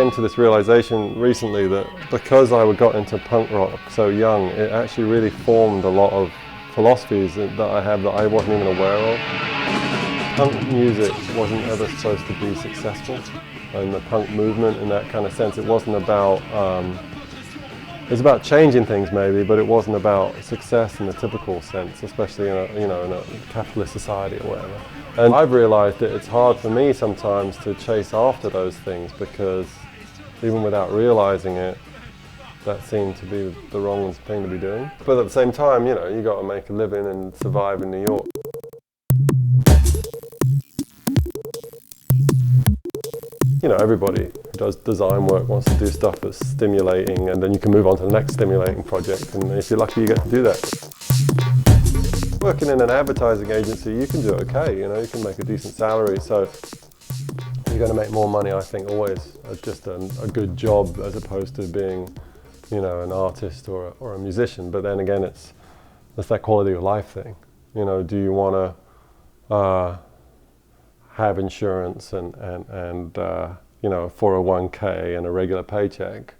came to this realization recently that because I got into punk rock so young, it actually really formed a lot of philosophies that I have that I wasn't even aware of. Punk music wasn't ever supposed to be successful, and the punk movement in that kind of sense, it wasn't about, it was about changing things maybe, but it wasn't about success in the typical sense, especially in a, in a capitalist society or whatever. And I've realized that it's hard for me sometimes to chase after those things because even without realizing it, that seemed to be the wrong thing to be doing. But at the same time, you got to make a living and survive in New York. Everybody who does design work wants to do stuff that's stimulating, and then you can move on to the next stimulating project, and if you're lucky you get to do that. Working in an advertising agency, you can do okay, you can make a decent salary, so you're going to make more money, I think, always just a good job as opposed to being, an artist or a musician. But then again, it's that quality of life thing. Do you want to have insurance and 401k and a regular paycheck,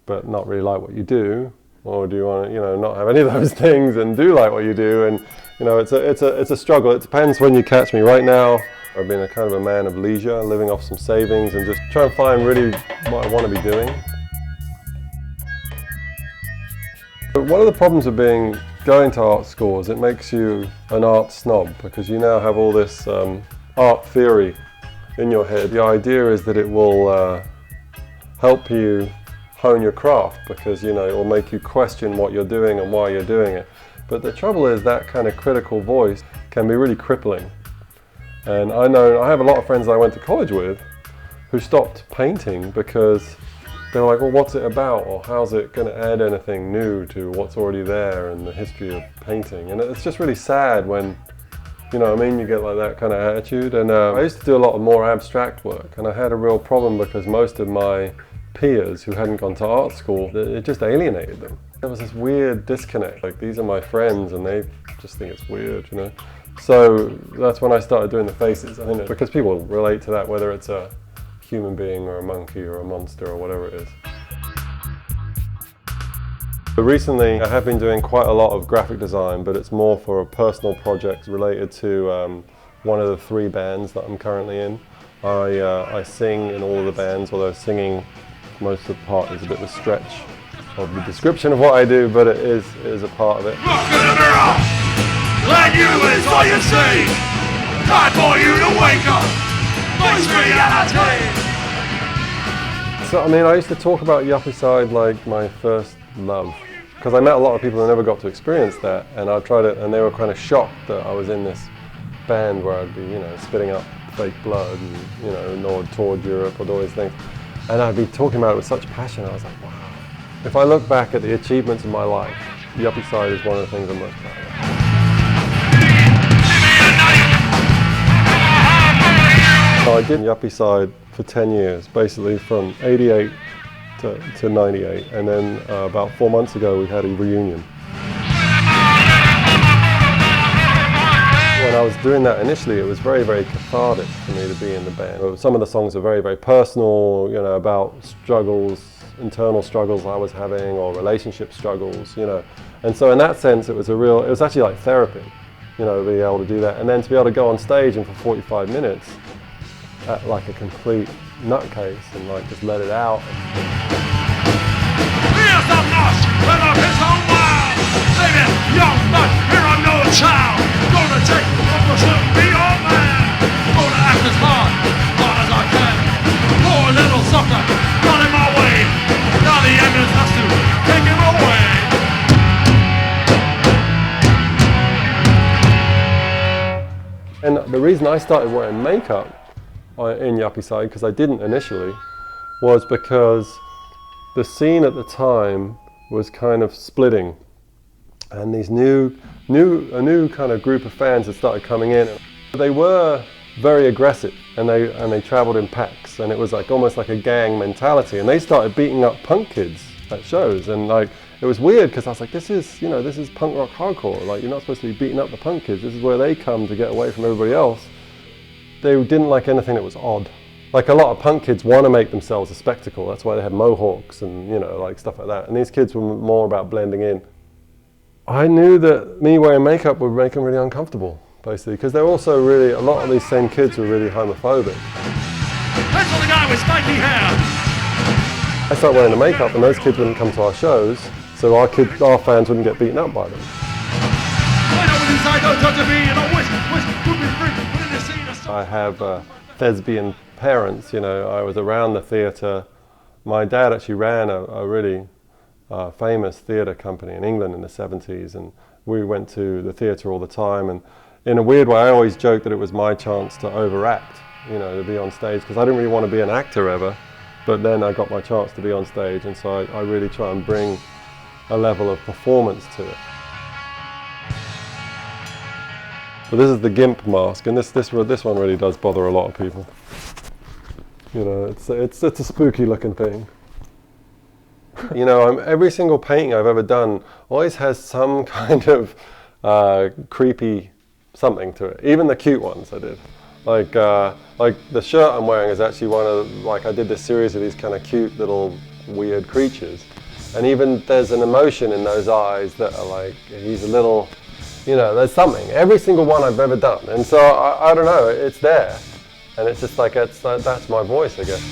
but not really like what you do? Or do you want to, not have any of those things and do like what you do? And it's a struggle. It depends when you catch me. Right now, I've been a kind of a man of leisure, living off some savings and just trying to find really what I want to be doing. But one of the problems of going to art school is it makes you an art snob, because you now have all this art theory in your head. The idea is that it will help you hone your craft, because it will make you question what you're doing and why you're doing it. But the trouble is that kind of critical voice can be really crippling. And I have a lot of friends that I went to college with who stopped painting because they were like, well, what's it about? Or how's it going to add anything new to what's already there in the history of painting? And it's just really sad when, you get like that kind of attitude. And I used to do a lot of more abstract work, and I had a real problem because most of my peers who hadn't gone to art school, it just alienated them. There was this weird disconnect. Like, these are my friends and they just think it's weird, So that's when I started doing the faces. I think because people relate to that, whether it's a human being or a monkey or a monster or whatever it is. But recently I have been doing quite a lot of graphic design, but it's more for a personal project related to one of the 3 bands that I'm currently in. I sing in all of the bands, although singing most of the part is a bit of a stretch of the description of what I do, but it is a part of it. Look in the mirror, let you is all you see. Time for you to wake up, face reality. So I used to talk about Yuppie Side like my first love, because I met a lot of people who never got to experience that, and I tried it, and they were kind of shocked that I was in this band where I'd be, spitting up fake blood and, and toured Europe and all these things. And I'd be talking about it with such passion. I was like, wow. If I look back at the achievements of my life, Yuppie Side is one of the things I'm most proud of. So I did Yuppie Side for 10 years, basically from 88 to 98. And then about 4 months ago, we had a reunion. When I was doing that initially, it was very, very cathartic for me to be in the band. Some of the songs are very, very personal, about struggles, internal struggles I was having, or relationship struggles, And so in that sense, it was actually like therapy, to be able to do that. And then to be able to go on stage and for 45 minutes, act like a complete nutcase and just let it out. Here's the mosh, and up his own wild. Baby, young nut, here I'm no child. Gonna take what was should be your man. Gonna act as hard as I can. Poor little sucker, got in my way. Now the ambulance has to take him away. And the reason I started wearing makeup in Yuppie Side, because I didn't initially, was because the scene at the time was kind of splitting, and these a new kind of group of fans had started coming in. They were very aggressive, and they traveled in packs, and it was almost like a gang mentality, and they started beating up punk kids at shows, and it was weird because I was like, this is punk rock hardcore. You're not supposed to be beating up the punk kids. This is where they come to get away from everybody else. They didn't like anything that was odd. like a lot of punk kids want to make themselves a spectacle. That's why they have mohawks and, you know, like stuff like that. And these kids were more about blending in. I knew that me wearing makeup would make them really uncomfortable, basically, because they're also really, a lot of these same kids were really homophobic. That's the guy with spiky hair. I started wearing the makeup and those kids wouldn't come to our shows, so our fans wouldn't get beaten up by them. I have thespian parents, you know. I was around the theatre. My dad actually ran a really famous theatre company in England in the 70s, and we went to the theatre all the time, and in a weird way I always joked that it was my chance to overact, you know, to be on stage, because I didn't really want to be an actor ever, but then I got my chance to be on stage, and so I really try and bring a level of performance to it. So this is the GIMP mask, and this one really does bother a lot of people. You know, it's a spooky looking thing. You know, every single painting I've ever done always has some kind of creepy something to it. Even the cute ones I did. Like the shirt I'm wearing is actually one of, like, I did this series of these kind of cute little weird creatures. And even there's an emotion in those eyes that are like, he's a little, you know, there's something. Every single one I've ever done. And so I don't know, it's there. And it's just like, that's my voice, I guess.